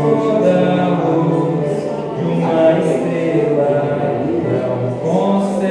Toda luz de uma estrela não consegue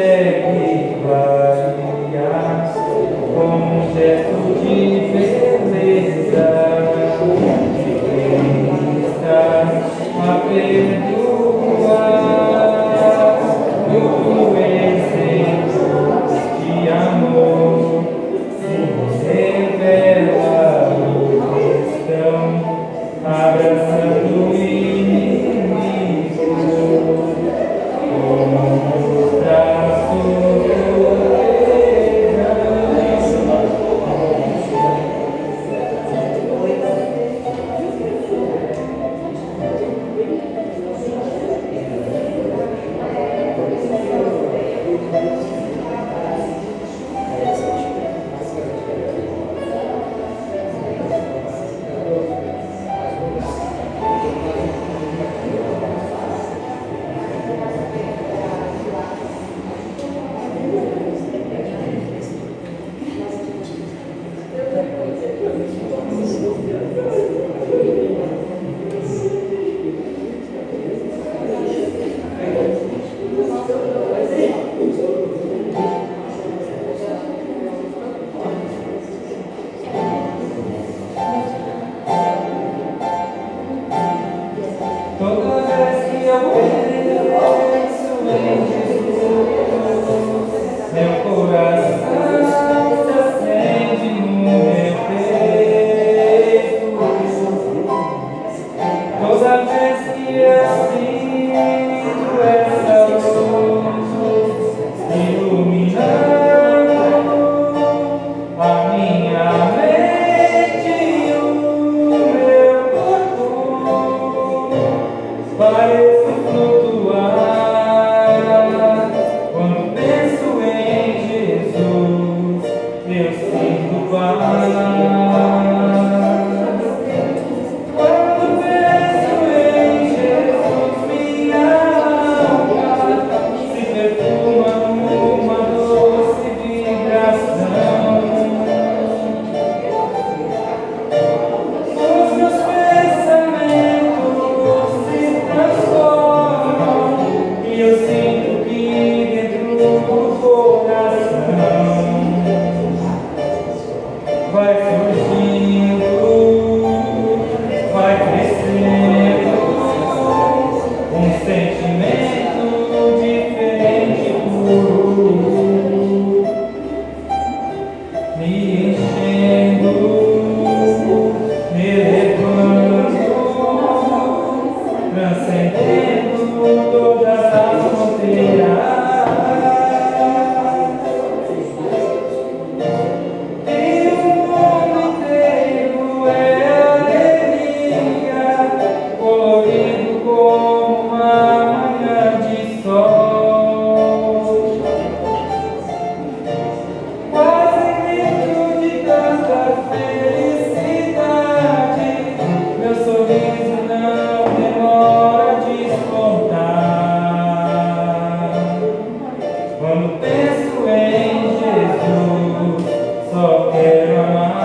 Quando penso em Jesus, só quero amar.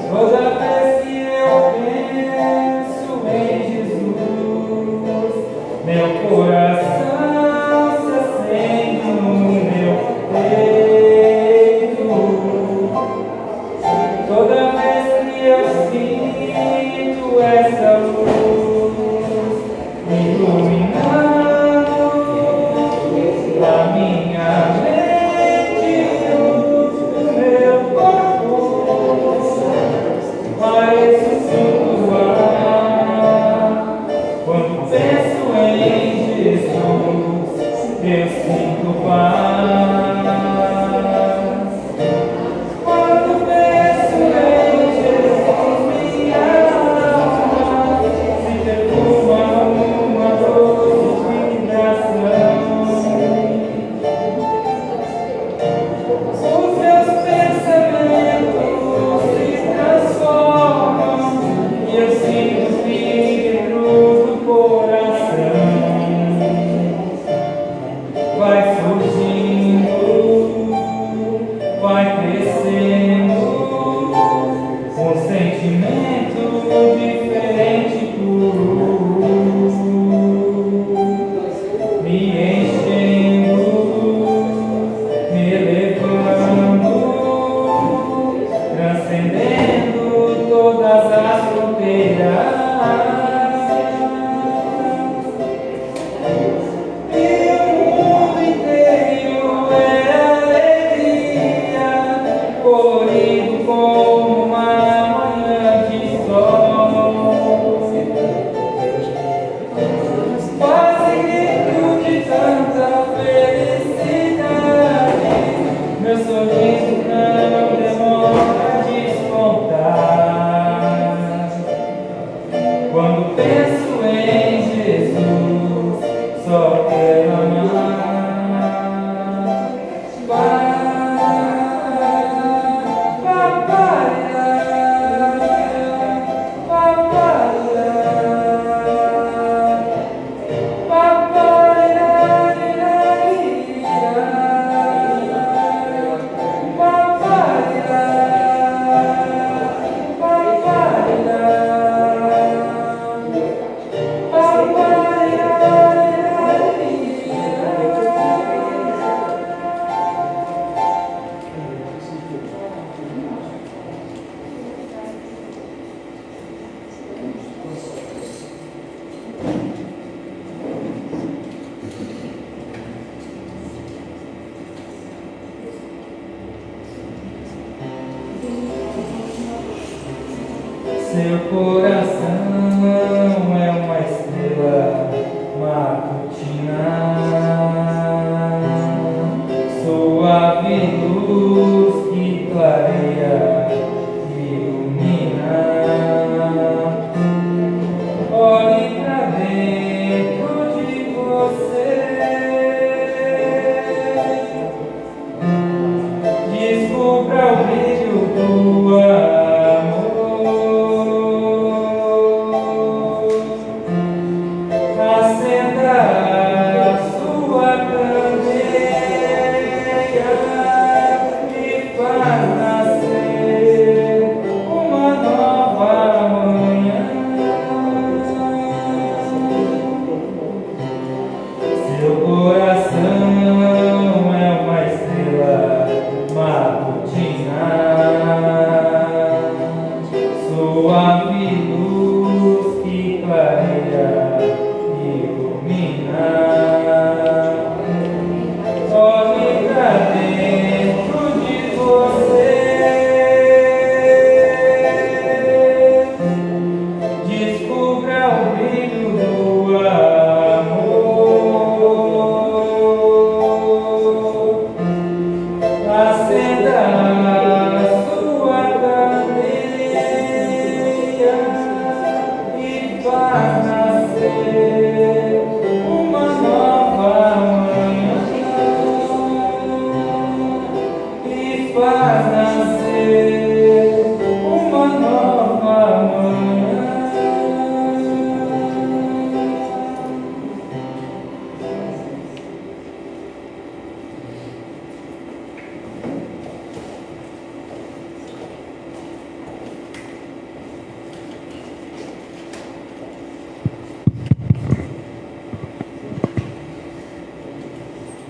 Toda vez que eu penso em Jesus, meu coração se acende no meu peito. Toda vez que eu sinto essa luz me iluminando a minha mente, o meu corpo parece flutuar. Quando penso em Jesus, eu sinto paz. Quando penso em Jesus, minha alma se perfuma numa doce vibração. Os meus pensamentos se transformam e eu sinto vibros do coração. Vai surgindo, vai crescendo um sentimento diferente por me enchendo, me elevando, transcendendo todas as fronteiras. E o mundo inteiro é alegria, colorido como uma manhã de sol. Quase grito de tanta felicidade, meu sorriso não demora a despontar. Quando penso em Jesus, só quero amar. Seu coração é uma estrela matutina, suave luz que clareia e ilumina. Olhe pra dentro de você, descubra o brilho do amor.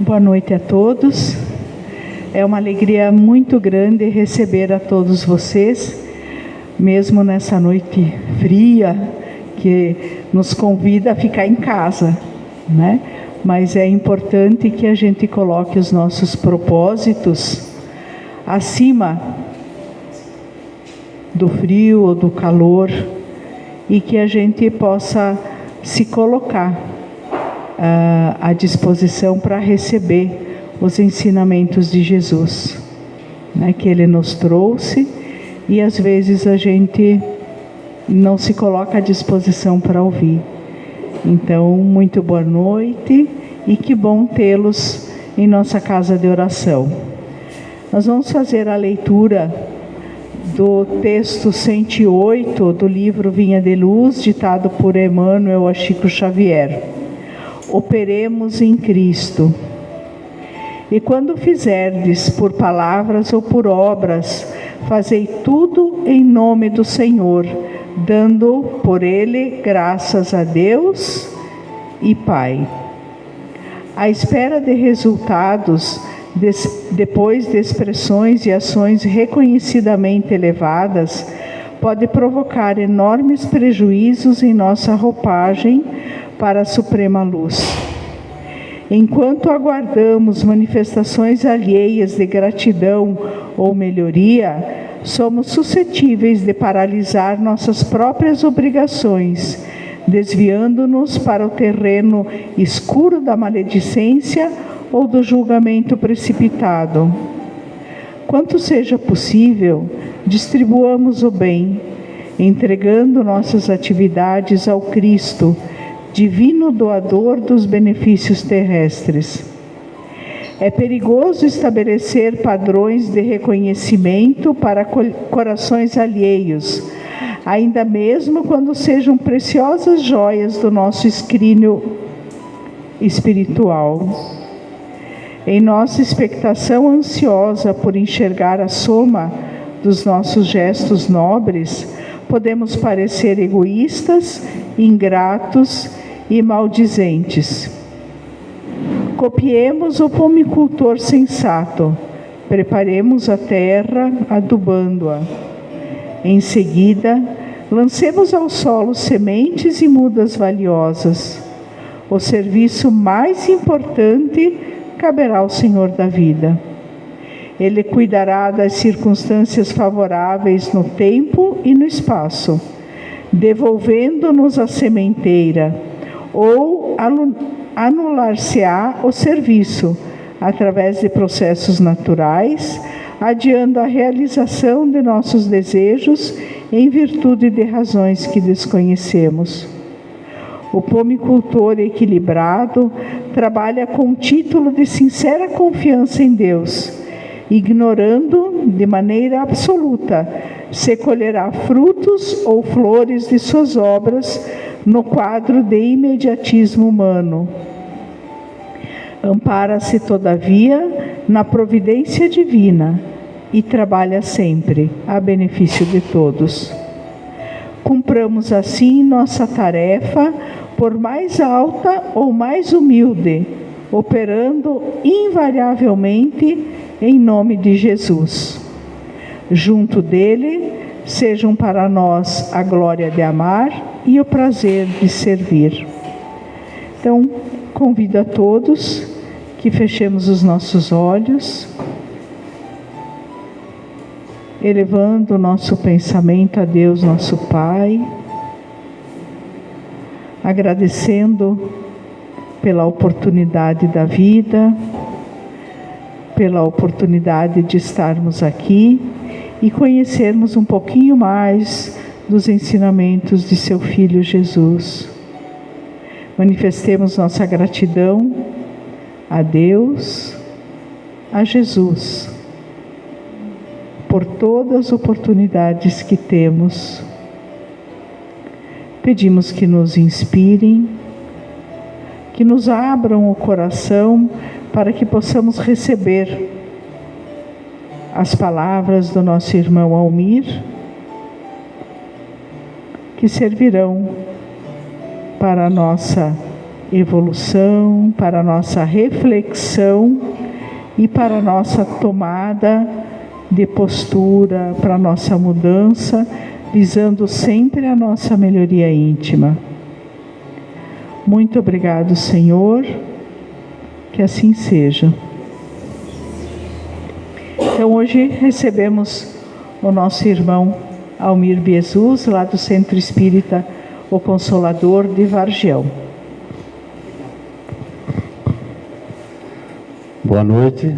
Boa noite a todos. É uma alegria muito grande receber a todos vocês, mesmo nessa noite fria que nos convida a ficar em casa, né? Mas é importante que a gente coloque os nossos propósitos acima do frio ou do calor e que a gente possa se colocar à disposição para receber os ensinamentos de Jesus, né, que Ele nos trouxe, e às vezes a gente não se coloca à disposição para ouvir. Então, muito boa noite e que bom tê-los em nossa casa de oração. Nós vamos fazer a leitura do texto 108 do livro Vinha de Luz, ditado por Emmanuel a Chico Xavier. Operemos em Cristo. E quando fizerdes por palavras ou por obras, fazei tudo em nome do Senhor, dando por Ele graças a Deus e Pai. À espera de resultados, depois de expressões e ações reconhecidamente elevadas, pode provocar enormes prejuízos em nossa roupagem para a suprema luz. Enquanto aguardamos manifestações alheias de gratidão ou melhoria, somos suscetíveis de paralisar nossas próprias obrigações, desviando-nos para o terreno escuro da maledicência ou do julgamento precipitado. Quanto seja possível, distribuamos o bem, entregando nossas atividades ao Cristo, divino doador dos benefícios terrestres. É perigoso estabelecer padrões de reconhecimento para corações alheios, ainda mesmo quando sejam preciosas joias do nosso escrínio espiritual. Em nossa expectação ansiosa por enxergar a soma dos nossos gestos nobres, podemos parecer egoístas, ingratos e maldizentes. Copiemos o pomicultor sensato, preparemos a terra adubando-a. Em seguida, lancemos ao solo sementes e mudas valiosas. O serviço mais importante caberá ao Senhor da vida. Ele cuidará das circunstâncias favoráveis no tempo e no espaço, devolvendo-nos a sementeira, ou anular-se-á o serviço, através de processos naturais, adiando a realização de nossos desejos em virtude de razões que desconhecemos. O pomicultor equilibrado trabalha com título de sincera confiança em Deus, ignorando de maneira absoluta se colherá frutos ou flores de suas obras no quadro de imediatismo humano. Ampara-se, todavia, na providência divina e trabalha sempre a benefício de todos. Cumpramos assim nossa tarefa, por mais alta ou mais humilde, operando invariavelmente em nome de Jesus. Junto dele, sejam para nós a glória de amar e o prazer de servir. Então, convido a todos que fechemos os nossos olhos, elevando o nosso pensamento a Deus, nosso Pai, agradecendo pela oportunidade da vida, pela oportunidade de estarmos aqui e conhecermos um pouquinho mais dos ensinamentos de seu Filho Jesus. Manifestemos nossa gratidão a Deus, a Jesus, por todas as oportunidades que temos. Pedimos que nos inspirem, que nos abram o coração para que possamos receber as palavras do nosso irmão Almir, que servirão para a nossa evolução, para a nossa reflexão e para a nossa tomada de postura, para a nossa mudança, visando sempre a nossa melhoria íntima. Muito obrigado, Senhor, que assim seja. Então hoje recebemos o nosso irmão Almir Biezus, lá do Centro Espírita O Consolador de Vargião. Boa noite.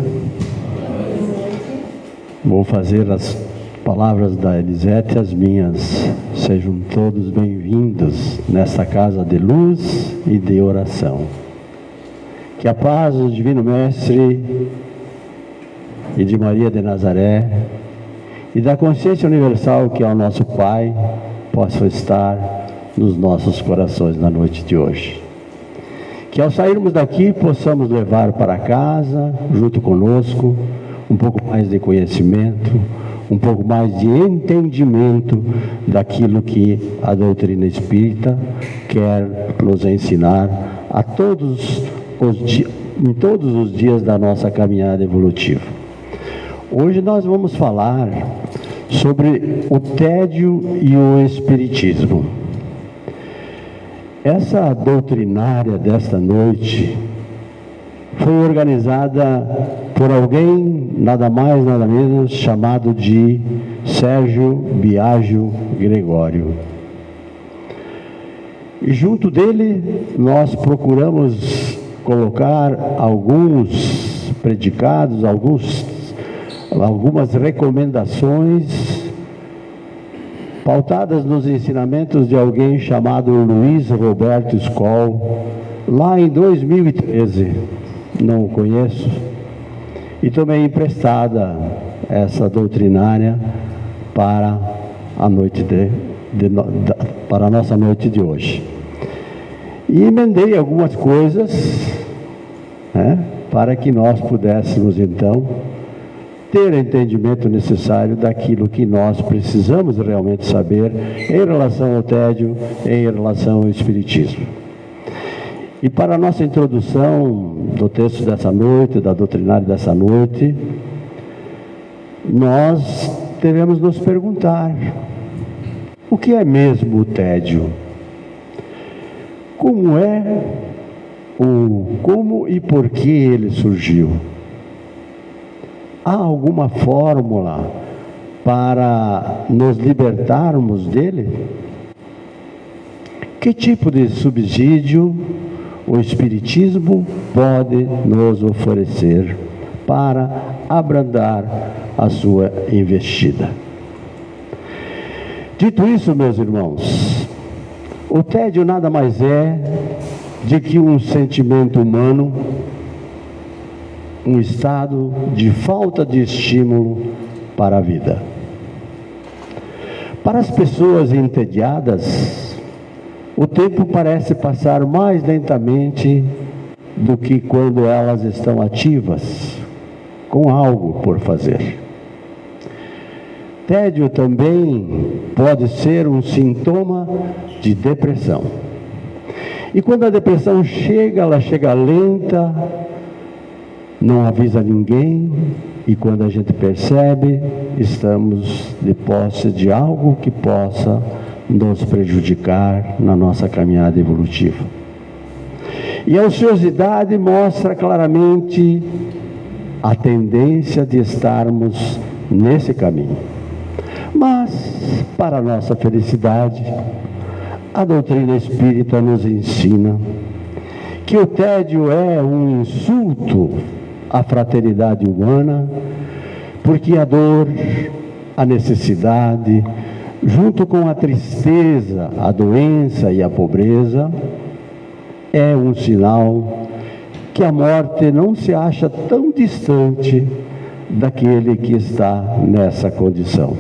Vou fazer as palavras da Elisete as minhas. Sejam todos bem-vindos nesta casa de luz e de oração. Que a paz do Divino Mestre e de Maria de Nazaré e da consciência universal que é o nosso Pai possa estar nos nossos corações na noite de hoje. Que ao sairmos daqui possamos levar para casa, junto conosco, um pouco mais de conhecimento, um pouco mais de entendimento daquilo que a doutrina espírita quer nos ensinar a em todos os dias da nossa caminhada evolutiva. Hoje nós vamos falar sobre o tédio e o espiritismo. Essa doutrinária desta noite foi organizada por alguém, nada mais, nada menos, chamado de Sérgio Biagio Gregório. E junto dele nós procuramos colocar alguns predicados, algumas recomendações pautadas nos ensinamentos de alguém chamado Luiz Roberto Skoll, lá em 2013, não o conheço, e tomei emprestada essa doutrinária para a para a nossa noite de hoje. E emendei algumas coisas, para que nós pudéssemos então ter o entendimento necessário daquilo que nós precisamos realmente saber em relação ao tédio, em relação ao espiritismo. E para a nossa introdução do texto dessa noite, da doutrinária dessa noite, nós devemos nos perguntar: o que é mesmo o tédio? Como e por que ele surgiu? Há alguma fórmula para nos libertarmos dele? Que tipo de subsídio o Espiritismo pode nos oferecer para abrandar a sua investida? Dito isso, meus irmãos, o tédio nada mais é de que um sentimento humano, um estado de falta de estímulo para a vida. Para as pessoas entediadas, o tempo parece passar mais lentamente do que quando elas estão ativas, com algo por fazer. Tédio também pode ser um sintoma de depressão. E quando a depressão chega, ela chega lenta, não avisa ninguém, e quando a gente percebe, estamos de posse de algo que possa nos prejudicar na nossa caminhada evolutiva. E a ociosidade mostra claramente a tendência de estarmos nesse caminho. Mas, para a nossa felicidade, a doutrina espírita nos ensina que o tédio é um insulto à fraternidade humana, porque a dor, a necessidade, junto com a tristeza, a doença e a pobreza, é um sinal que a morte não se acha tão distante daquele que está nessa condição.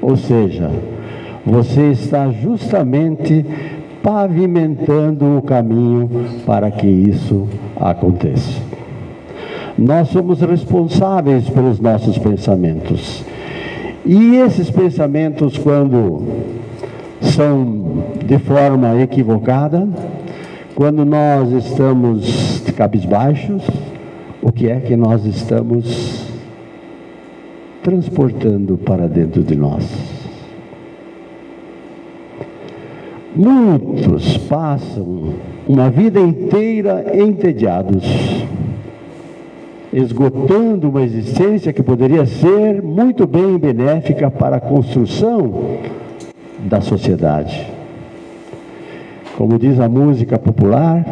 Ou seja, você está justamente pavimentando o caminho para que isso aconteça. Nós somos responsáveis pelos nossos pensamentos. E esses pensamentos, quando são de forma equivocada, Quando nós estamos cabisbaixos, o que é que nós estamos transportando para dentro de nós? Muitos passam uma vida inteira entediados, esgotando uma existência que poderia ser muito bem benéfica para a construção da sociedade. Como diz a música popular,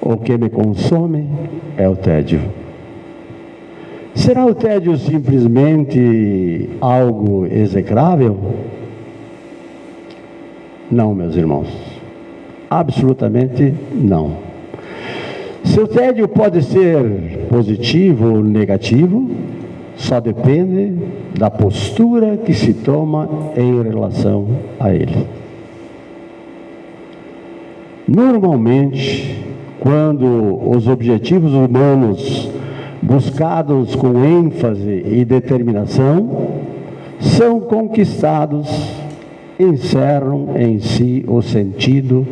o que me consome é o tédio. Será o tédio simplesmente algo execrável? Não, meus irmãos. Absolutamente não. Seu tédio pode ser positivo ou negativo, só depende da postura que se toma em relação a ele. Normalmente, quando os objetivos humanos buscados com ênfase e determinação são conquistados, encerram em si o sentido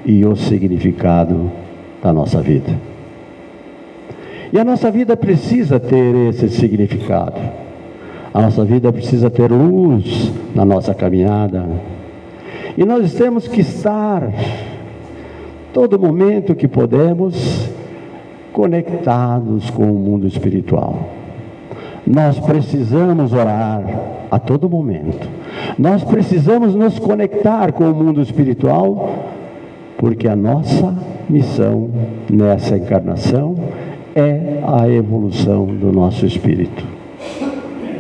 e o significado da nossa vida. E a nossa vida precisa ter esse significado. A nossa vida precisa ter luz na nossa caminhada. E nós temos que estar, todo momento que podemos, conectados com o mundo espiritual. Nós precisamos orar a todo momento. Nós precisamos nos conectar com o mundo espiritual, porque a nossa missão nessa encarnação é a evolução do nosso espírito.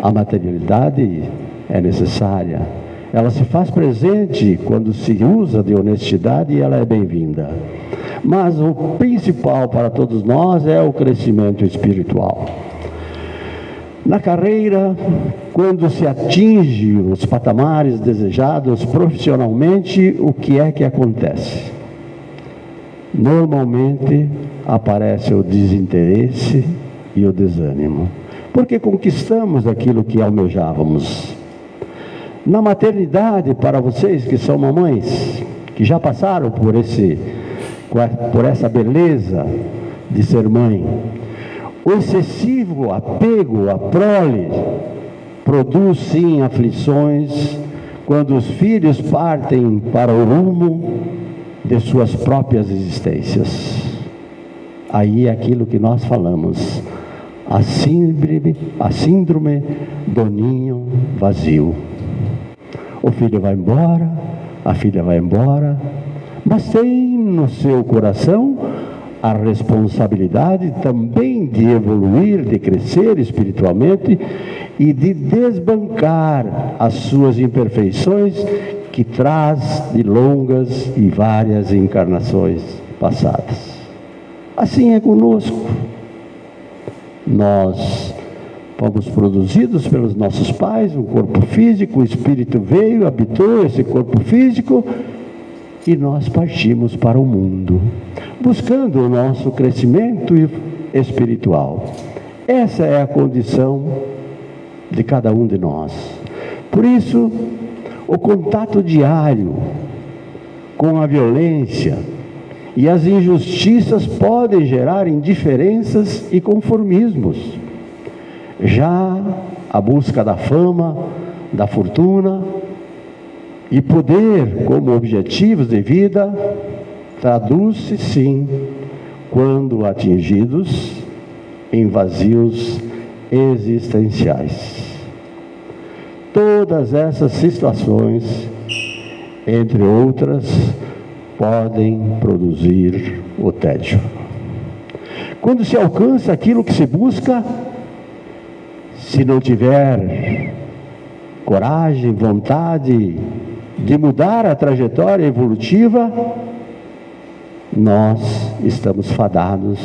A materialidade é necessária, ela se faz presente quando se usa de honestidade e ela é bem-vinda. Mas o principal para todos nós é o crescimento espiritual. Na carreira, quando se atinge os patamares desejados profissionalmente, o que é que acontece? Normalmente aparece o desinteresse e o desânimo, porque conquistamos aquilo que almejávamos. Na maternidade, para vocês que são mamães, que já passaram por essa beleza de ser mãe, o excessivo apego à prole produz sim aflições quando os filhos partem para o rumo de suas próprias existências. Aí é aquilo que nós falamos, a síndrome do ninho vazio. O filho vai embora, a filha vai embora, mas tem no seu coração a responsabilidade também de evoluir, de crescer espiritualmente e de desbancar as suas imperfeições que traz de longas e várias encarnações passadas. Assim é conosco. Nós fomos produzidos pelos nossos pais, um corpo físico, o Espírito veio, habitou esse corpo físico e nós partimos para o mundo, buscando o nosso crescimento espiritual. Essa é a condição de cada um de nós. Por isso, o contato diário com a violência e as injustiças podem gerar indiferenças e conformismos. Já a busca da fama, da fortuna e poder como objetivos de vida traduz-se sim, quando atingidos, em vazios existenciais. Todas essas situações, entre outras, podem produzir o tédio. Quando se alcança aquilo que se busca, se não tiver coragem, vontade de mudar a trajetória evolutiva, nós estamos fadados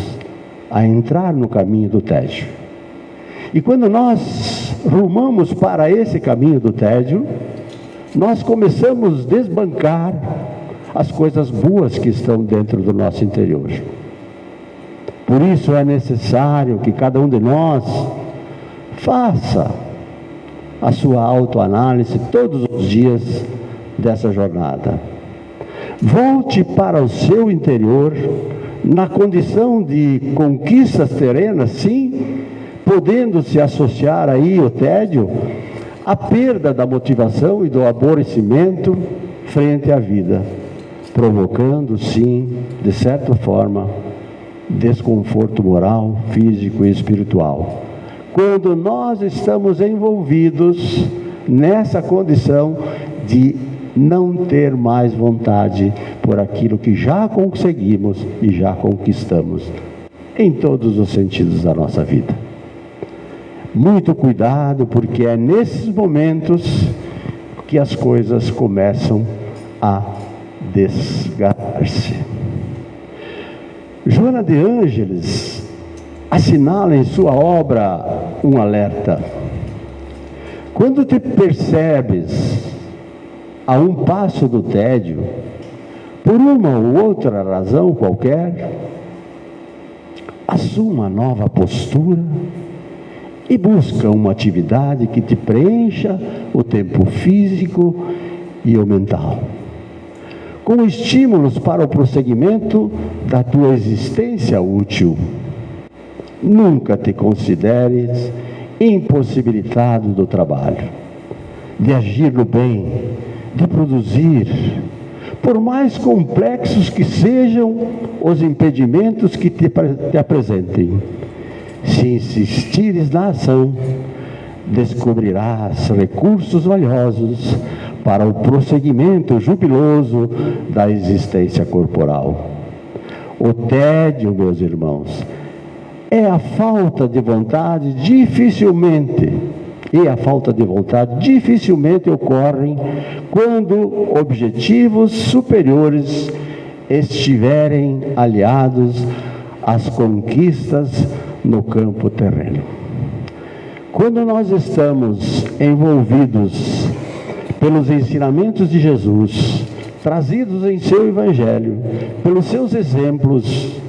a entrar no caminho do tédio. E quando nós rumamos para esse caminho do tédio, nós começamos a desbancar as coisas boas que estão dentro do nosso interior. Por isso é necessário que cada um de nós faça a sua autoanálise todos os dias dessa jornada. Volte para o seu interior, na condição de conquistas terrenas, sim, podendo se associar aí o tédio, a perda da motivação e do aborrecimento frente à vida, provocando, sim, de certa forma, desconforto moral, físico e espiritual. Quando nós estamos envolvidos nessa condição de não ter mais vontade por aquilo que já conseguimos e já conquistamos, em todos os sentidos da nossa vida. Muito cuidado, porque é nesses momentos que as coisas começam a desgastar-se. Joana de Ângeles assinala em sua obra um alerta. Quando te percebes a um passo do tédio, por uma ou outra razão qualquer, assuma nova postura e busca uma atividade que te preencha o tempo físico e o mental, com estímulos para o prosseguimento da tua existência útil. Nunca te consideres impossibilitado do trabalho, de agir no bem, de produzir, por mais complexos que sejam os impedimentos que te apresentem. Se insistires na ação, descobrirás recursos valiosos para o prosseguimento jubiloso da existência corporal. O tédio, meus irmãos, é a falta de vontade dificilmente ocorrem quando objetivos superiores estiverem aliados às conquistas no campo terreno. Quando nós estamos envolvidos pelos ensinamentos de Jesus, trazidos em seu Evangelho, pelos seus exemplos,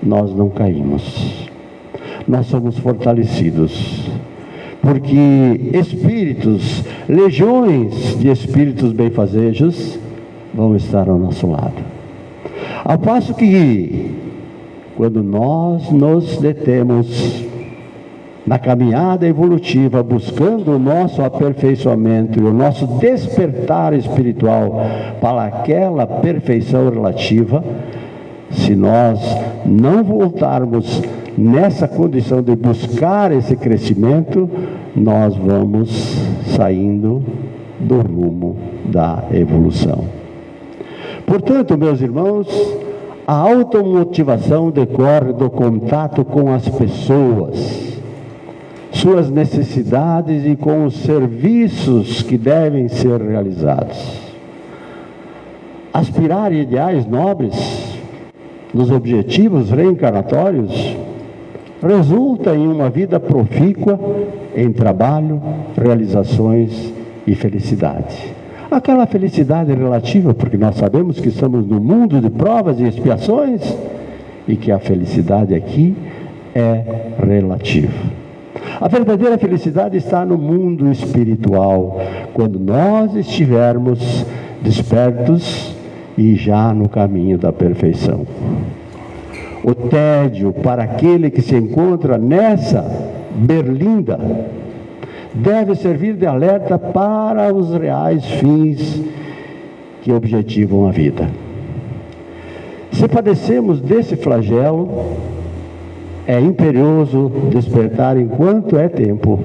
nós não caímos. Nós somos fortalecidos, porque espíritos, legiões de espíritos benfazejos vão estar ao nosso lado. Ao passo que, quando nós nos detemos na caminhada evolutiva, buscando o nosso aperfeiçoamento e o nosso despertar espiritual para aquela perfeição relativa, se nós não voltarmos nessa condição de buscar esse crescimento, nós vamos saindo do rumo da evolução. Portanto, meus irmãos, a automotivação decorre do contato com as pessoas, suas necessidades e com os serviços que devem ser realizados. Aspirar a ideais nobres nos objetivos reencarnatórios resulta em uma vida profícua em trabalho, realizações e felicidade. Aquela felicidade relativa, porque nós sabemos que estamos no mundo de provas e expiações e que a felicidade aqui é relativa. A verdadeira felicidade está no mundo espiritual, quando nós estivermos despertos e já no caminho da perfeição. O tédio para aquele que se encontra nessa berlinda deve servir de alerta para os reais fins que objetivam a vida. Se padecemos desse flagelo, é imperioso despertar enquanto é tempo,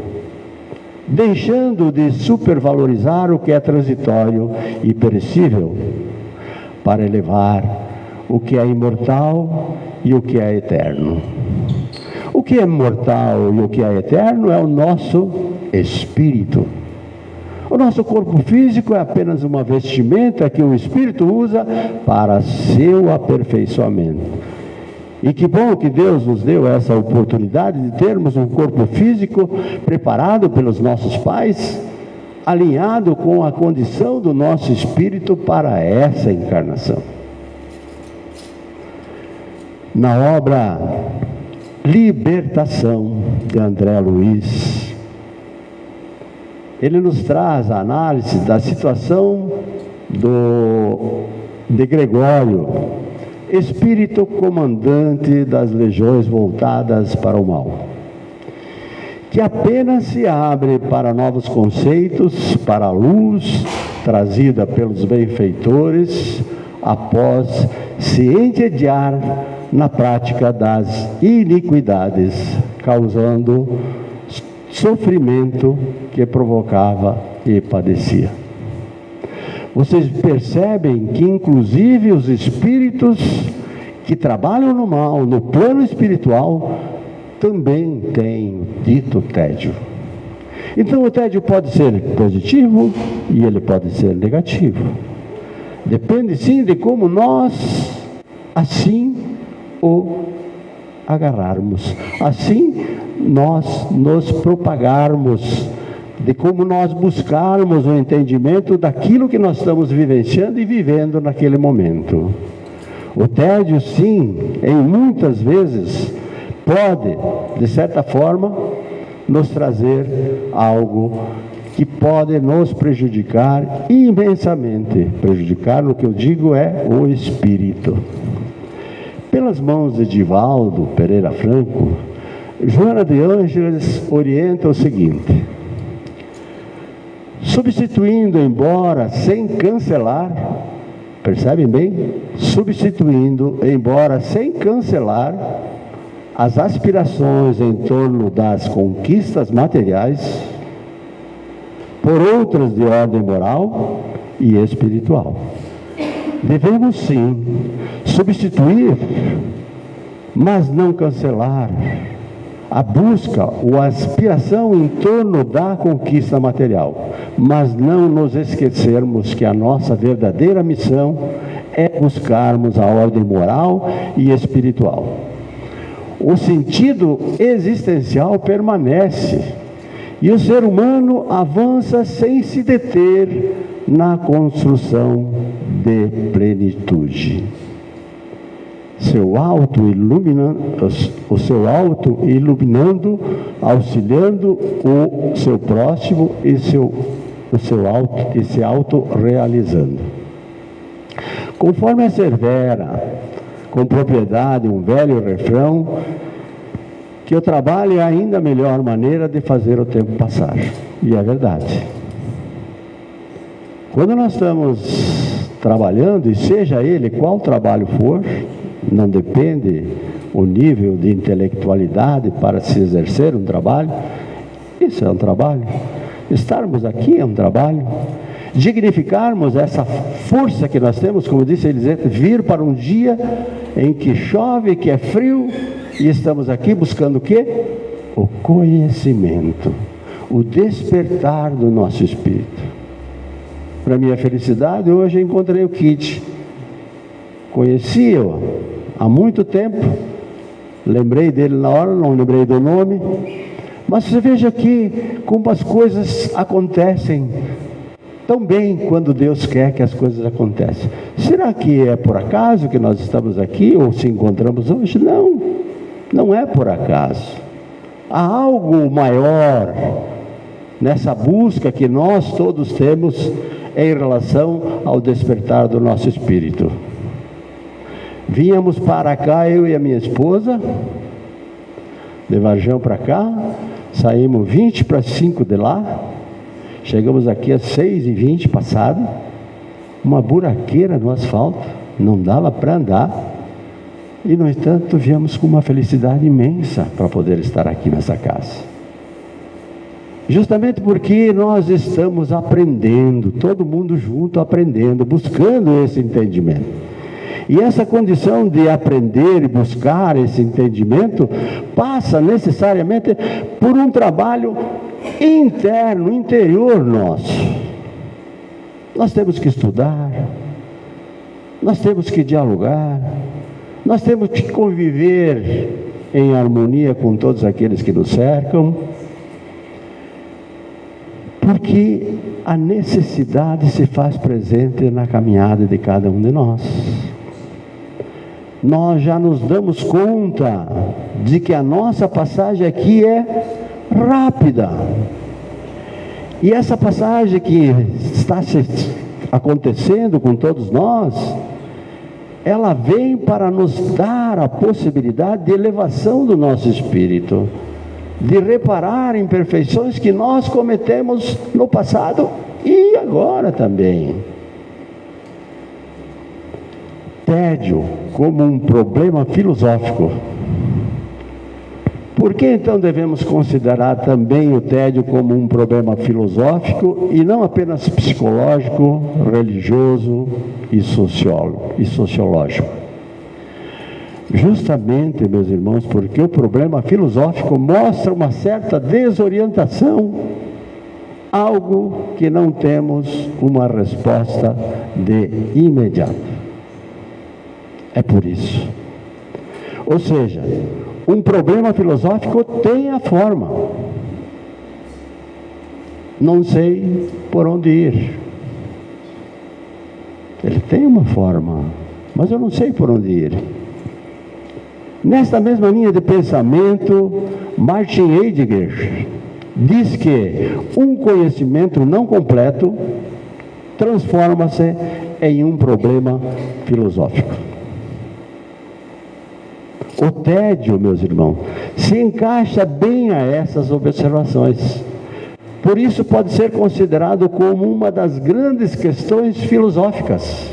deixando de supervalorizar o que é transitório e perecível, para elevar o que é imortal e o que é eterno. O que é mortal e o que é eterno é o nosso espírito. O nosso corpo físico é apenas uma vestimenta que o espírito usa para seu aperfeiçoamento. E que bom que Deus nos deu essa oportunidade de termos um corpo físico preparado pelos nossos pais, alinhado com a condição do nosso espírito para essa encarnação. Na obra Libertação, de André Luiz, ele nos traz a análise da situação do de Gregório, espírito comandante das legiões voltadas para o mal, que apenas se abre para novos conceitos, para a luz trazida pelos benfeitores, após se entediar na prática das iniquidades, causando sofrimento que provocava e padecia. Vocês percebem que inclusive os espíritos que trabalham no mal, no plano espiritual, também têm o dito tédio. Então o tédio pode ser positivo e ele pode ser negativo. Depende sim de como nós assim o agarrarmos, assim nós nos propagarmos, de como nós buscarmos o entendimento daquilo que nós estamos vivenciando e vivendo naquele momento. O tédio, sim, em muitas vezes, pode, de certa forma, nos trazer algo que pode nos prejudicar imensamente. Prejudicar, no que eu digo, é o espírito. Pelas mãos de Divaldo Pereira Franco, Joana de Ângeles orienta o seguinte: substituindo, embora sem cancelar, percebem bem? Substituindo, embora sem cancelar, as aspirações em torno das conquistas materiais por outras de ordem moral e espiritual. Devemos sim substituir, mas não cancelar a busca ou a aspiração em torno da conquista material, mas não nos esquecermos que a nossa verdadeira missão é buscarmos a ordem moral e espiritual. O sentido existencial permanece e o ser humano avança sem se deter na construção de plenitude. O seu auto iluminando, auxiliando o seu próximo e se auto realizando. Conforme assevera com propriedade um velho refrão, que o trabalho é ainda a melhor maneira de fazer o tempo passar. E é verdade. Quando nós estamos trabalhando, e seja ele qual trabalho for, não depende o nível de intelectualidade para se exercer um trabalho, isso é um trabalho. Estarmos aqui é um trabalho. Dignificarmos essa força que nós temos, como disse Elisete, vir para um dia em que chove, que é frio, e estamos aqui buscando o quê? O conhecimento, o despertar do nosso espírito. Para minha felicidade, hoje eu encontrei o Kit. Conheci-o há muito tempo, lembrei dele na hora, não lembrei do nome, mas você veja aqui como as coisas acontecem tão bem quando Deus quer que as coisas aconteçam. Será que é por acaso que nós estamos aqui ou se encontramos hoje? Não, não é por acaso. Há algo maior nessa busca que nós todos temos em relação ao despertar do nosso espírito. Vínhamos para cá, eu e a minha esposa, de Varjão para cá, saímos 20 para 5 de lá, chegamos aqui às 6h20 passado, uma buraqueira no asfalto, não dava para andar, e no entanto viemos com uma felicidade imensa para poder estar aqui nessa casa. Justamente porque nós estamos aprendendo, todo mundo junto aprendendo, buscando esse entendimento. E essa condição de aprender e buscar esse entendimento passa necessariamente por um trabalho interno, interior nosso. Nós temos que estudar, nós temos que dialogar, nós temos que conviver em harmonia com todos aqueles que nos cercam, porque a necessidade se faz presente na caminhada de cada um de nós. Nós já nos damos conta de que a nossa passagem aqui é rápida. E essa passagem que está acontecendo com todos nós, ela vem para nos dar a possibilidade de elevação do nosso espírito, de reparar imperfeições que nós cometemos no passado e agora também. Tédio como um problema filosófico. Por que então devemos considerar também o tédio como um problema filosófico e não apenas psicológico, religioso e sociológico? Justamente, meus irmãos, porque o problema filosófico mostra uma certa desorientação, algo que não temos uma resposta de imediato. É por isso. Ou seja, um problema filosófico tem a forma. Não sei por onde ir. Ele tem uma forma, mas eu não sei por onde ir. Nesta mesma linha de pensamento, Martin Heidegger diz que um conhecimento não completo transforma-se em um problema filosófico. O tédio, meus irmãos, se encaixa bem a essas observações. Por isso pode ser considerado como uma das grandes questões filosóficas,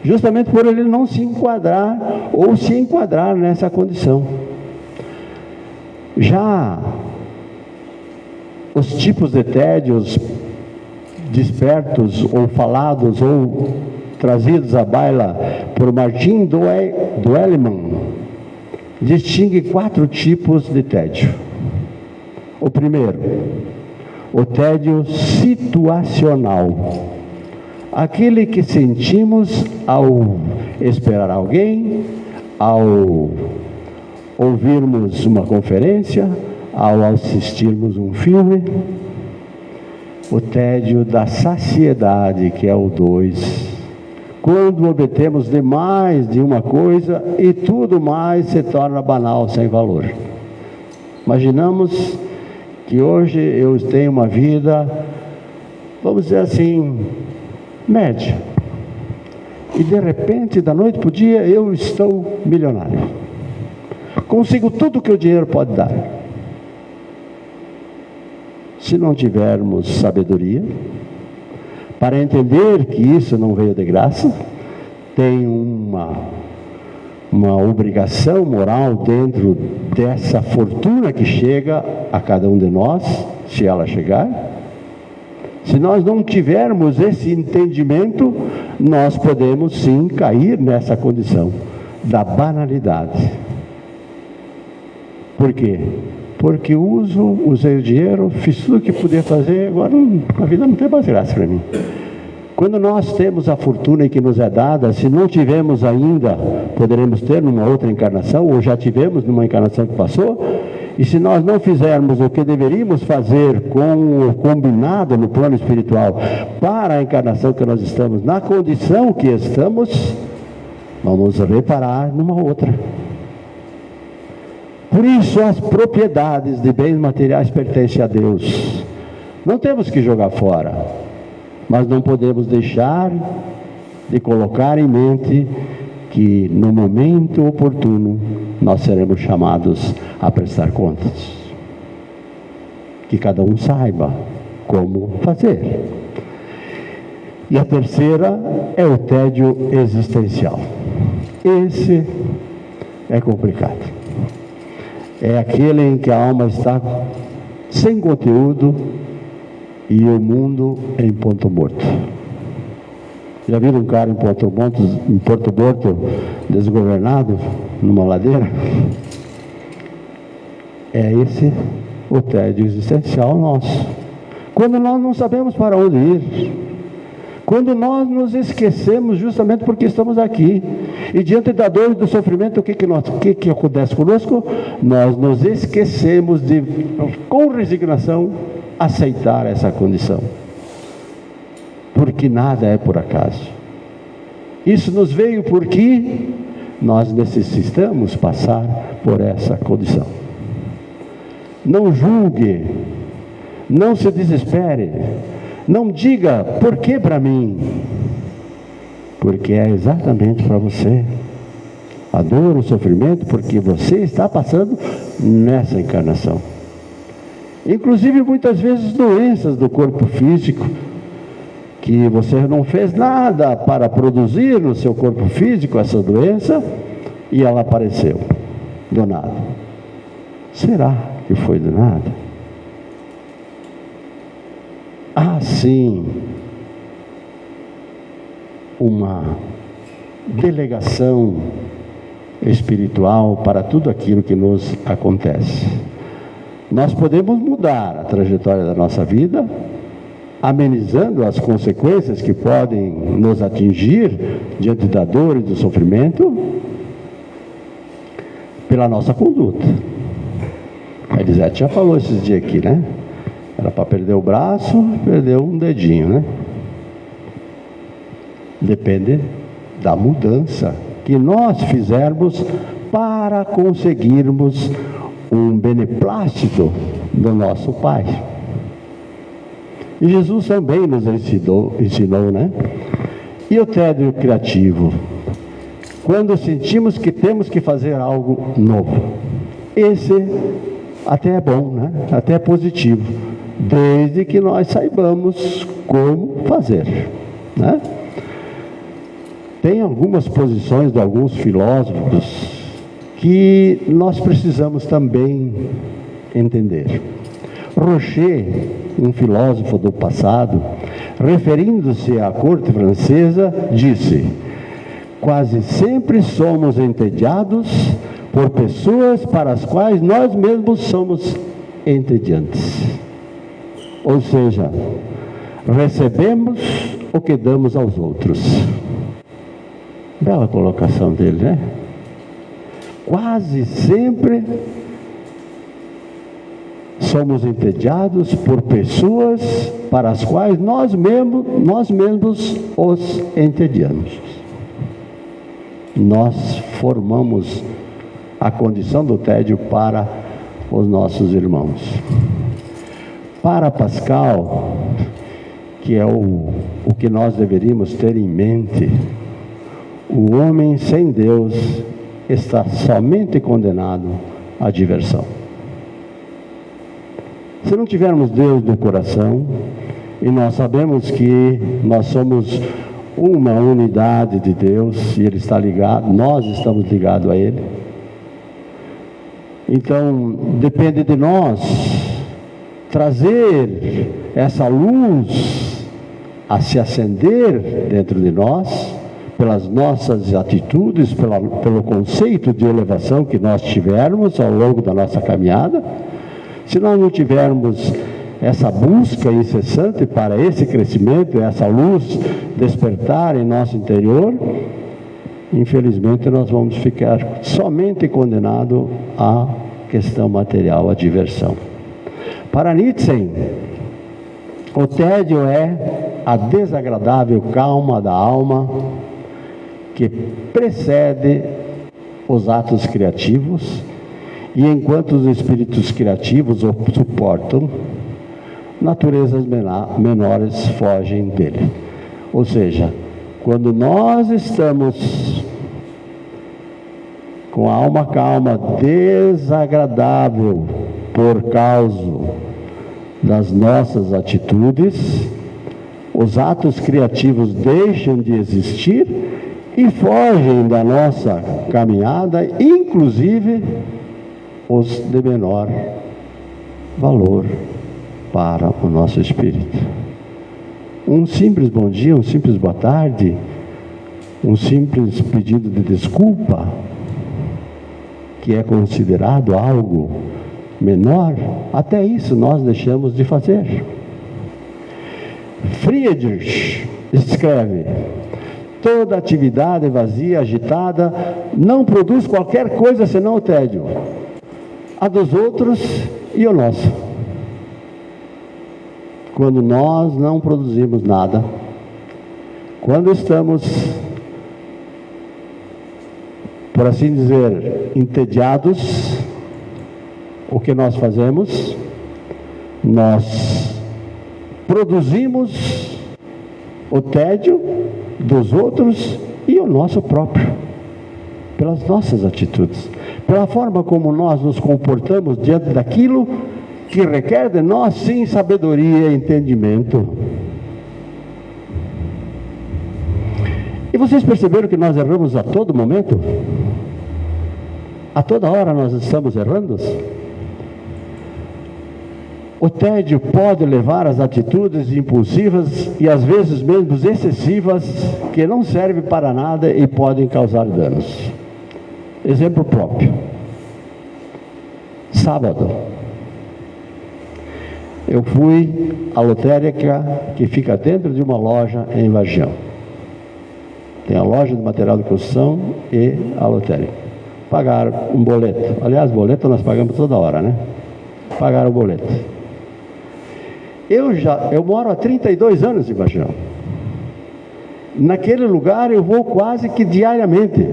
justamente por ele não se enquadrar ou se enquadrar nessa condição. Já os tipos de tédios despertos ou falados ou trazidos à baila por Martin Doeleman distingue 4 tipos de tédio. O primeiro, o tédio situacional, aquele que sentimos ao esperar alguém, ao ouvirmos uma conferência, ao assistirmos um filme. O tédio da saciedade, que é o 2, quando obtemos demais de uma coisa e tudo mais se torna banal, sem valor. Imaginamos que hoje eu tenho uma vida, vamos dizer assim, média. E de repente, da noite para o dia, eu estou milionário. Consigo tudo que o dinheiro pode dar. Se não tivermos sabedoria para entender que isso não veio de graça, tem uma obrigação moral dentro dessa fortuna que chega a cada um de nós, se ela chegar. Se nós não tivermos esse entendimento, nós podemos sim cair nessa condição da banalidade. Por quê? Porque usei o dinheiro, fiz tudo o que podia fazer, agora a vida não tem mais graça para mim. Quando nós temos a fortuna que nos é dada, se não tivemos ainda, poderemos ter numa outra encarnação, ou já tivemos numa encarnação que passou, e se nós não fizermos o que deveríamos fazer com o combinado no plano espiritual para a encarnação que nós estamos, na condição que estamos, vamos reparar numa outra. Por isso as propriedades de bens materiais pertencem a Deus. Não temos que jogar fora, mas não podemos deixar de colocar em mente que no momento oportuno nós seremos chamados a prestar contas. Que cada um saiba como fazer. E a terceira é o tédio existencial. Esse é complicado. É aquele em que a alma está sem conteúdo e o mundo em ponto morto. Já viram um cara em Porto Morto desgovernado, numa ladeira? É esse o tédio existencial nosso. Quando nós não sabemos para onde ir, quando nós nos esquecemos justamente porque estamos aqui, e diante da dor e do sofrimento, o que acontece conosco? Nós nos esquecemos de, com resignação, aceitar essa condição. Porque nada é por acaso. Isso nos veio porque nós necessitamos passar por essa condição. Não julgue, não se desespere, não diga, por que para mim? porque é exatamente para você. A dor, o sofrimento, porque você está passando nessa encarnação. Inclusive, muitas vezes, doenças do corpo físico, que você não fez nada para produzir no seu corpo físico essa doença, e ela apareceu, do nada. Será que foi do nada? Há sim uma delegação espiritual para tudo aquilo que nos acontece. Nós podemos mudar a trajetória da nossa vida, amenizando as consequências que podem nos atingir diante da dor e do sofrimento, pela nossa conduta. A Elisete já falou esses dias aqui, né? Era para perder o braço, perdeu um dedinho, né? Depende da mudança que nós fizermos para conseguirmos um beneplácito do nosso Pai. E Jesus também nos ensinou, né? E o tédio criativo? Quando sentimos que temos que fazer algo novo. Esse até é bom, né? Até é positivo, desde que nós saibamos como fazer, né? Tem algumas posições de alguns filósofos que nós precisamos também entender. Rocher, um filósofo do passado, referindo-se à corte francesa, disse: quase sempre somos entediados por pessoas para as quais nós mesmos somos entediantes. Ou seja, recebemos o que damos aos outros. Bela colocação dele, né? Quase sempre somos entediados por pessoas para as quais nós mesmos os entediamos. Nós formamos a condição do tédio para os nossos irmãos. Para Pascal, que é o que nós deveríamos ter em mente, o homem sem Deus está somente condenado à diversão. Se não tivermos Deus no coração, e nós sabemos que nós somos uma unidade de Deus, e Ele está ligado, nós estamos ligados a Ele, então depende de nós trazer essa luz a se acender dentro de nós, pelas nossas atitudes, pelo conceito de elevação que nós tivermos ao longo da nossa caminhada. Se nós não tivermos essa busca incessante para esse crescimento, essa luz despertar em nosso interior, infelizmente nós vamos ficar somente condenados à questão material, à diversão. Para Nietzsche, o tédio é a desagradável calma da alma que precede os atos criativos, e enquanto os espíritos criativos o suportam, naturezas menores fogem dele. Ou seja, quando nós estamos com a alma calma, desagradável por causa das nossas atitudes, os atos criativos deixam de existir e fogem da nossa caminhada, inclusive os de menor valor para o nosso espírito. Um simples bom dia, um simples boa tarde, um simples pedido de desculpa, que é considerado algo menor, até isso nós deixamos de fazer. Friedrich escreve: toda atividade vazia, agitada, não produz qualquer coisa senão o tédio, a dos outros e o nosso. Quando nós não produzimos nada, quando estamos, por assim dizer, entediados, o que nós fazemos? Nós produzimos o tédio dos outros e o nosso próprio, pelas nossas atitudes, pela forma como nós nos comportamos diante daquilo que requer de nós, sim, sabedoria e entendimento. E vocês perceberam que nós erramos a todo momento? A toda hora nós estamos errando? O tédio pode levar às atitudes impulsivas e às vezes mesmo excessivas, que não servem para nada e podem causar danos. Exemplo próprio. Sábado, eu fui à lotérica que fica dentro de uma loja em Vargião. Tem a loja de material de construção e a lotérica. Pagaram um boleto. Aliás, boleto nós pagamos toda hora, né? Pagaram o boleto. Eu moro há 32 anos em Vargião. Naquele lugar eu vou quase que diariamente.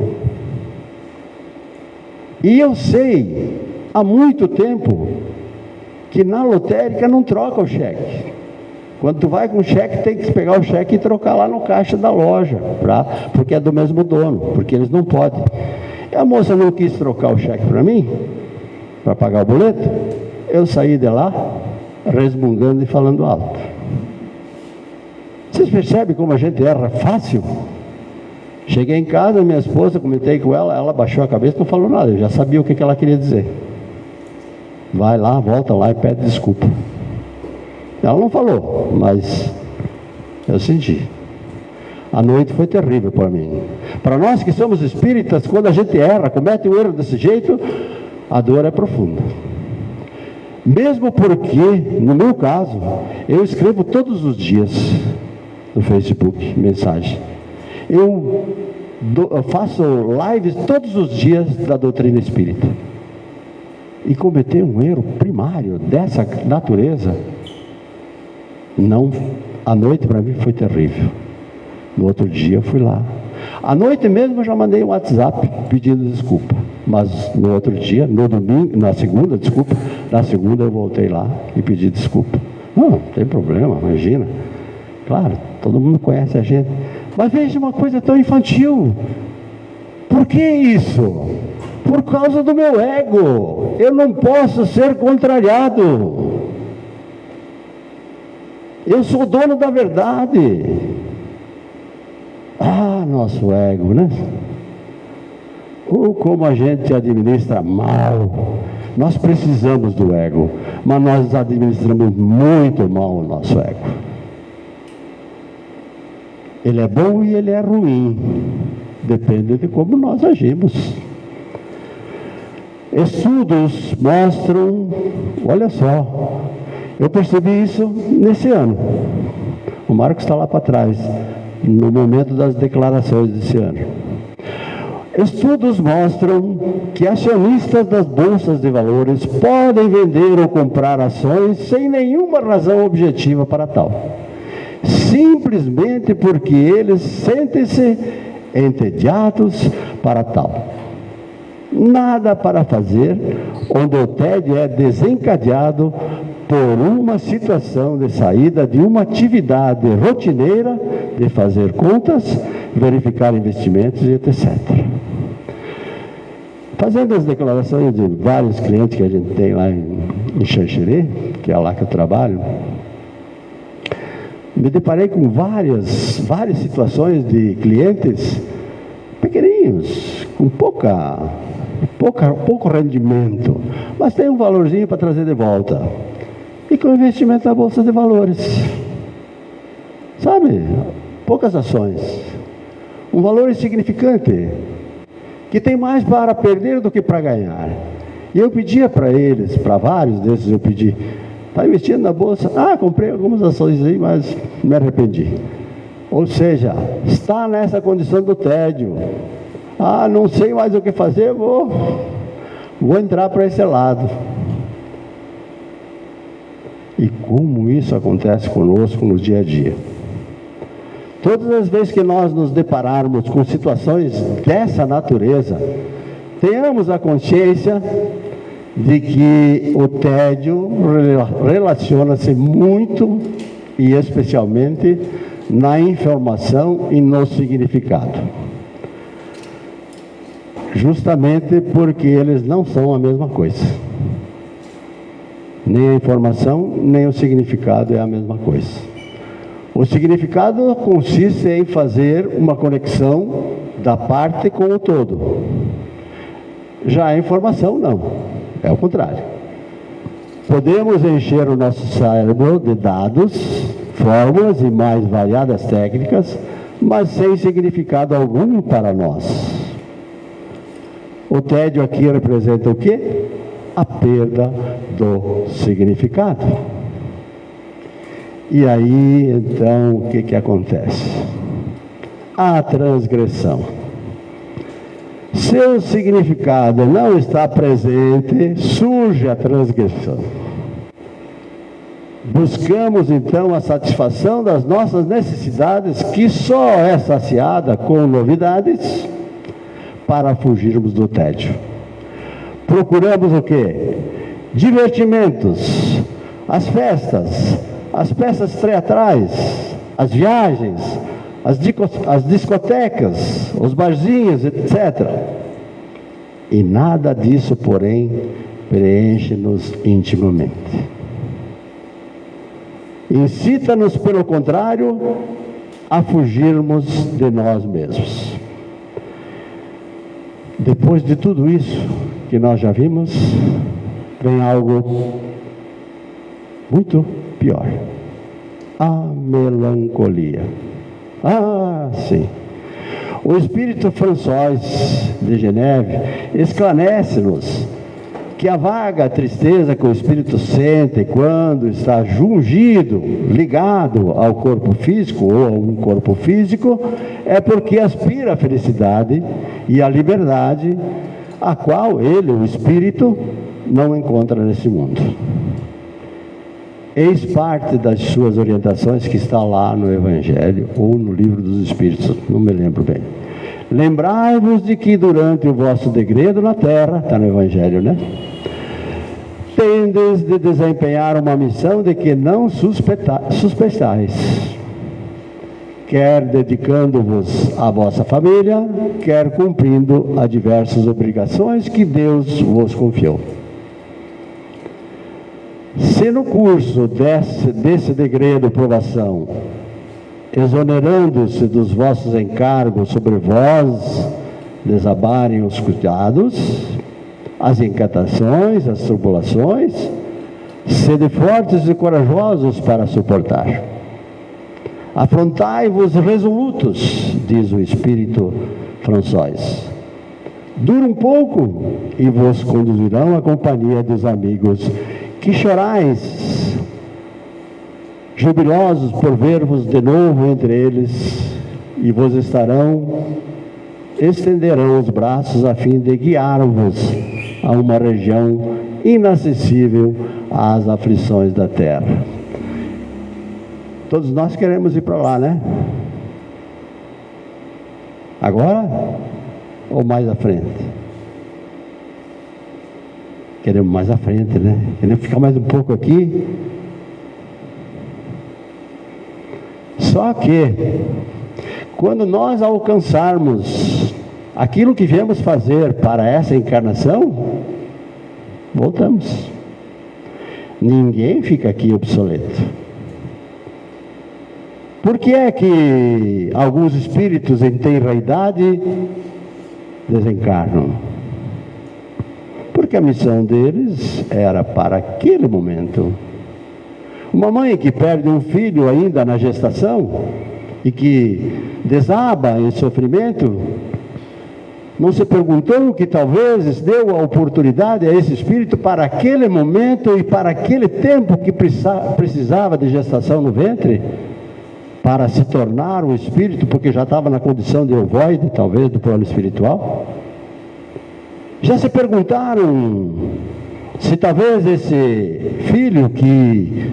E eu sei, há muito tempo, que na lotérica não troca o cheque. Quando tu vai com o cheque, tem que pegar o cheque e trocar lá no caixa da loja, porque é do mesmo dono, porque eles não podem. E a moça não quis trocar o cheque para mim, para pagar o boleto. Eu saí de lá, resmungando e falando alto. Vocês percebem como a gente erra fácil? Cheguei em casa, minha esposa, comentei com ela, ela baixou a cabeça e não falou nada, eu já sabia o que ela queria dizer. Vai lá, volta lá e pede desculpa. Ela não falou, mas eu senti. A noite foi terrível para mim. Para nós que somos espíritas, quando a gente erra, comete um erro desse jeito, a dor é profunda. Mesmo porque, no meu caso, eu escrevo todos os dias no Facebook, mensagem. Eu faço lives todos os dias da doutrina espírita. E cometer um erro primário dessa natureza, não, a noite para mim foi terrível. No outro dia eu fui lá. À noite mesmo eu já mandei um WhatsApp pedindo desculpa. Mas no outro dia, no domingo, na segunda eu voltei lá e pedi desculpa. Não tem problema, imagina. Claro, todo mundo conhece a gente. Mas veja uma coisa tão infantil. Por que isso? Por causa do meu ego. Eu não posso ser contrariado. Eu sou dono da verdade. Ah, nosso ego, né? Como a gente administra mal. Nós precisamos do ego, mas nós administramos muito mal o nosso ego. Ele é bom e ele é ruim. Depende de como nós agimos. Estudos mostram, olha só, eu percebi isso nesse ano. O Marcos está lá para trás, no momento das declarações desse ano. Estudos mostram que acionistas das bolsas de valores podem vender ou comprar ações sem nenhuma razão objetiva para tal. Simplesmente porque eles sentem-se entediados para tal. Nada para fazer, onde o tédio é desencadeado por uma situação de saída de uma atividade rotineira de fazer contas, verificar investimentos e etc. Fazendo as declarações de vários clientes que a gente tem lá em Xanxerê, que é lá que eu trabalho, me deparei com várias situações de clientes pequenininhos, com pouco rendimento, mas tem um valorzinho para trazer de volta. E com investimento na bolsa de valores. Sabe? Poucas ações. Um valor insignificante, que tem mais para perder do que para ganhar. E eu pedia para eles, para vários desses eu pedi, está investindo na bolsa? Ah, comprei algumas ações aí, mas me arrependi. Ou seja, está nessa condição do tédio. Ah, não sei mais o que fazer, vou entrar para esse lado. E como isso acontece conosco no dia a dia. Todas as vezes que nós nos depararmos com situações dessa natureza, tenhamos a consciência de que o tédio relaciona-se muito e especialmente na informação e no significado. Justamente porque eles não são a mesma coisa. Nem a informação, nem o significado é a mesma coisa. O significado consiste em fazer uma conexão da parte com o todo. Já a informação, não. É o contrário. Podemos encher o nosso cérebro de dados, fórmulas e mais variadas técnicas, mas sem significado algum para nós. O tédio aqui representa o quê? A perda do significado. E aí, então, o que acontece? A transgressão. Se o significado não está presente, surge a transgressão. Buscamos, então, a satisfação das nossas necessidades, que só é saciada com novidades, para fugirmos do tédio. Procuramos o quê? Divertimentos, as festas, as peças teatrais, as viagens, as discotecas, os barzinhos, etc. E nada disso, porém, preenche-nos intimamente. Incita-nos, pelo contrário, a fugirmos de nós mesmos. Depois de tudo isso que nós já vimos, vem algo muito pior: a melancolia. Ah, sim. O Espírito François de Geneve esclarece-nos que a vaga tristeza que o Espírito sente quando está jungido, ligado ao corpo físico ou a um corpo físico, é porque aspira à felicidade e à liberdade, a qual ele, o Espírito, não encontra nesse mundo. Eis parte das suas orientações que está lá no Evangelho ou no Livro dos Espíritos, não me lembro bem. Lembrai-vos de que durante o vosso degredo na terra, está no Evangelho, né? Tendes de desempenhar uma missão de que não suspeitais, quer dedicando-vos à vossa família, quer cumprindo as diversas obrigações que Deus vos confiou. Se no curso desse degredo provação, exonerando-se dos vossos encargos sobre vós, desabarem os cuidados, as inquietações, as tribulações, sede fortes e corajosos para suportar. Afrontai-vos resolutos, diz o Espírito François. Dura um pouco e vos conduzirão à companhia dos amigos que chorais, jubilosos por ver-vos de novo entre eles, e vos estenderão os braços a fim de guiar-vos a uma região inacessível às aflições da terra. Todos nós queremos ir para lá, né? Agora ou mais à frente? Queremos mais à frente, né? Queremos ficar mais um pouco aqui. Só que, quando nós alcançarmos aquilo que viemos fazer para essa encarnação, voltamos. Ninguém fica aqui obsoleto. Por que é que alguns espíritos em tenra idade desencarnam? Porque a missão deles era para aquele momento. Uma mãe que perde um filho ainda na gestação e que desaba em sofrimento, não se perguntou que talvez deu a oportunidade a esse espírito para aquele momento e para aquele tempo que precisava de gestação no ventre, para se tornar um espírito, porque já estava na condição de ovoide, talvez, do plano espiritual? Já se perguntaram se talvez esse filho que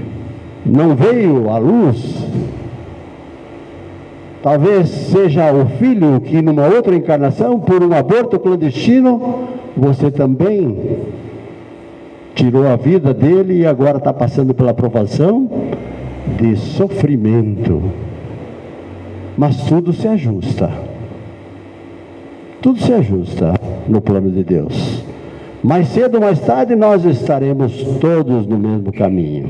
não veio à luz, talvez seja o filho que numa outra encarnação, por um aborto clandestino, você também tirou a vida dele e agora está passando pela provação de sofrimento. Mas tudo se ajusta. Tudo se ajusta no plano de Deus. Mais cedo ou mais tarde nós estaremos todos no mesmo caminho.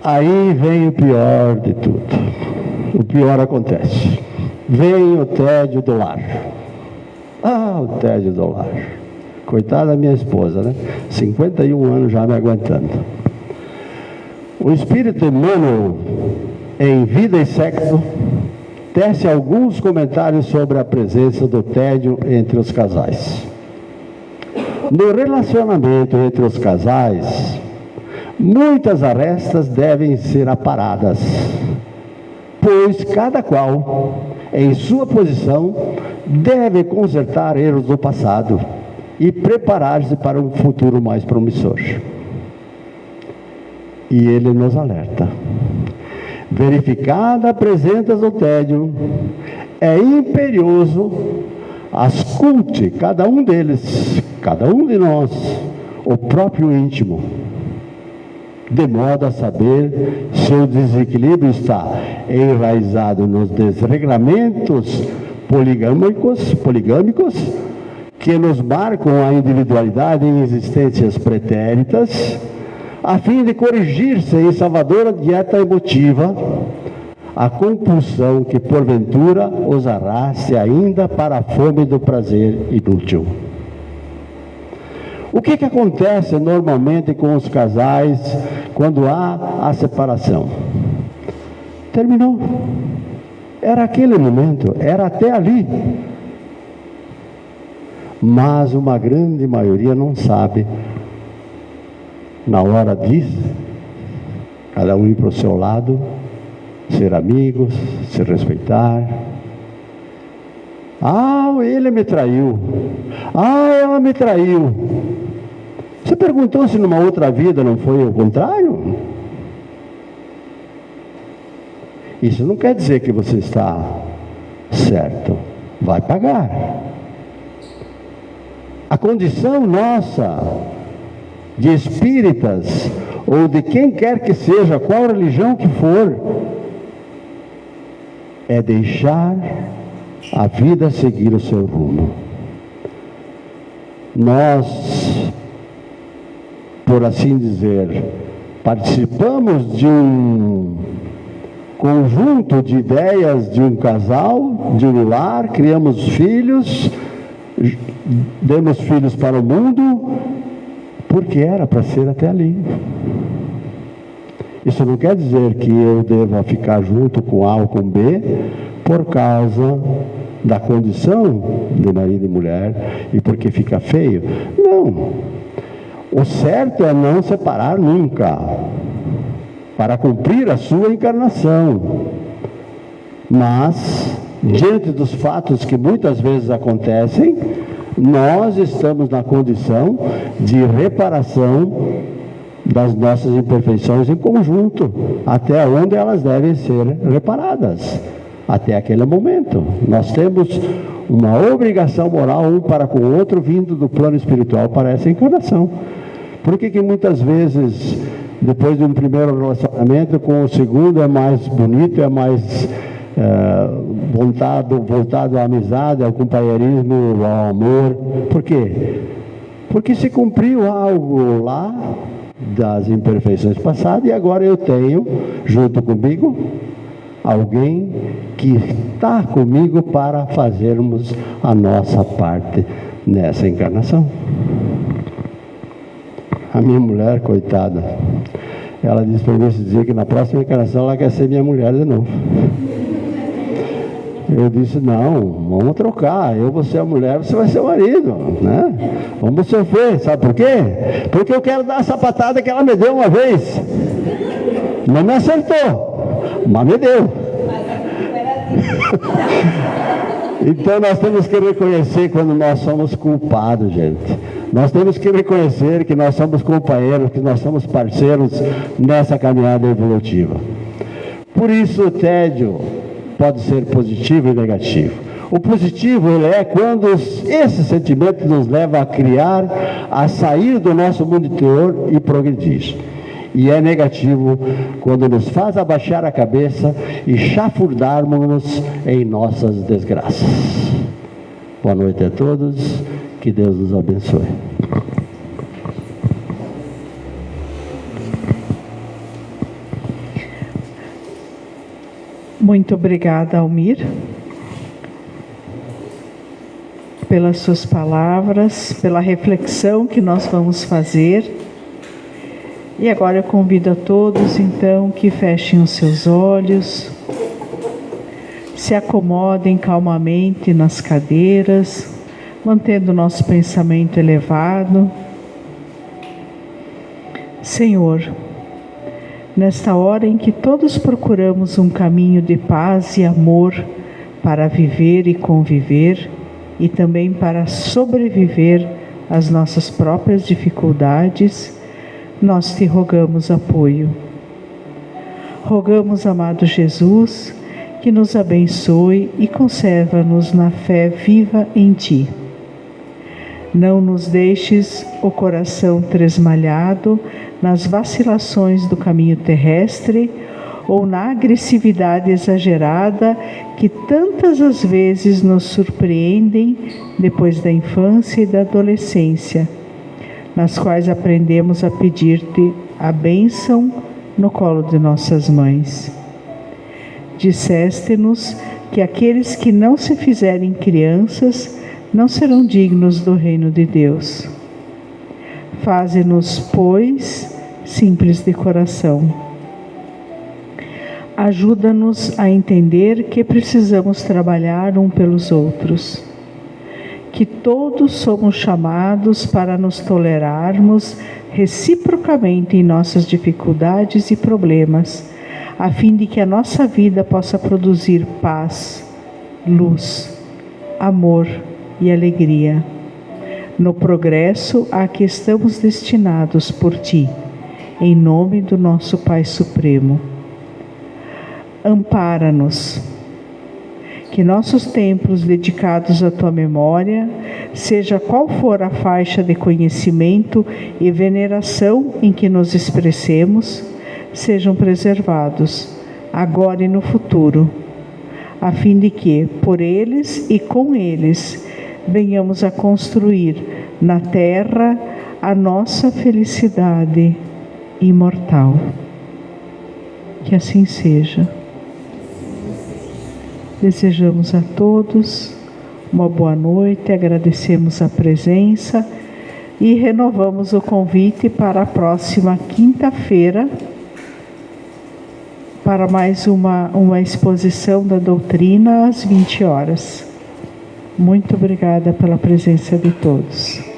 Aí vem o pior de tudo. O pior acontece. Vem o tédio do lar. Ah, o tédio do lar. Coitada da minha esposa, né? 51 anos já me aguentando. O espírito Emmanuel, em Vida e Sexo, tece alguns comentários sobre a presença do tédio entre os casais. No relacionamento entre os casais, muitas arestas devem ser aparadas, pois cada qual, em sua posição, deve consertar erros do passado e preparar-se para um futuro mais promissor. E ele nos alerta: verificada a presença do tédio, é imperioso ausculte cada um deles, cada um de nós, o próprio íntimo, de modo a saber se o desequilíbrio está enraizado nos desregramentos poligâmicos que nos marcam a individualidade em existências pretéritas, a fim de corrigir-se em salvadora dieta emotiva a compulsão que porventura os arraste ainda para a fome do prazer inútil. O que acontece normalmente com os casais quando há a separação? Terminou. Era aquele momento, era até ali. Mas uma grande maioria não sabe. Na hora disso, cada um ir para o seu lado, ser amigos, se respeitar. Ah, ele me traiu. Ah, ela me traiu. Você perguntou se numa outra vida não foi o contrário? Isso não quer dizer que você está certo. Vai pagar. A condição nossa de espíritas, ou de quem quer que seja, qual religião que for, é deixar a vida seguir o seu rumo. Nós, por assim dizer, participamos de um conjunto de ideias de um casal, de um lar, criamos filhos, demos filhos para o mundo, porque era para ser até ali. Isso não quer dizer que eu deva ficar junto com A ou com B por causa da condição de marido e mulher e porque fica feio. Não. O certo é não separar nunca, para cumprir a sua encarnação. Mas, diante dos fatos que muitas vezes acontecem, nós estamos na condição de reparação das nossas imperfeições em conjunto, até onde elas devem ser reparadas, até aquele momento. Nós temos uma obrigação moral um para com o outro, vindo do plano espiritual para essa encarnação. Por que muitas vezes, depois de um primeiro relacionamento, com o segundo é mais bonito, é mais voltado à amizade, ao companheirismo, ao amor? Por quê? Porque se cumpriu algo lá das imperfeições passadas, e agora eu tenho, junto comigo, alguém que está comigo para fazermos a nossa parte nessa encarnação. A minha mulher, coitada, ela disse para mim esse dia que na próxima encarnação ela quer ser minha mulher de novo. Eu disse: não, vamos trocar, eu vou ser a mulher, você vai ser o marido, né? Vamos sofrer, sabe por quê? Porque eu quero dar a sapatada que ela me deu uma vez. Não me acertou, mas me deu. Então nós temos que reconhecer quando nós somos culpados, gente. Nós temos que reconhecer que nós somos companheiros, que nós somos parceiros nessa caminhada evolutiva. Por isso o tédio pode ser positivo e negativo. O positivo ele é quando esse sentimento nos leva a criar, a sair do nosso mundo interior e progredir. e é negativo quando nos faz abaixar a cabeça e chafurdarmos em nossas desgraças. Boa noite a todos, que Deus nos abençoe. Muito obrigada, Almir, pelas suas palavras, pela reflexão que nós vamos fazer. E agora eu convido a todos, então, que fechem os seus olhos, se acomodem calmamente nas cadeiras, mantendo o nosso pensamento elevado. Senhor, nesta hora em que todos procuramos um caminho de paz e amor para viver e conviver, e também para sobreviver às nossas próprias dificuldades, nós te rogamos apoio. Rogamos, amado Jesus, que nos abençoe e conserva-nos na fé viva em Ti. Não nos deixes o coração tresmalhado nas vacilações do caminho terrestre ou na agressividade exagerada que tantas as vezes nos surpreendem depois da infância e da adolescência, nas quais aprendemos a pedir-te a bênção no colo de nossas mães. Disseste-nos que aqueles que não se fizerem crianças não serão dignos do reino de Deus. Faze-nos, pois, simples de coração. Ajuda-nos a entender que precisamos trabalhar um pelos outros, que todos somos chamados para nos tolerarmos reciprocamente em nossas dificuldades e problemas, a fim de que a nossa vida possa produzir paz, luz, amor e alegria, no progresso a que estamos destinados por Ti, em nome do nosso Pai Supremo. Ampara-nos, que nossos templos dedicados à Tua memória, seja qual for a faixa de conhecimento e veneração em que nos expressemos, sejam preservados, agora e no futuro, a fim de que, por eles e com eles, venhamos a construir na terra a nossa felicidade imortal. Que assim seja. Desejamos a todos uma boa noite, agradecemos a presença e renovamos o convite para a próxima quinta-feira para mais uma exposição da doutrina às 20 horas. Muito obrigada pela presença de todos.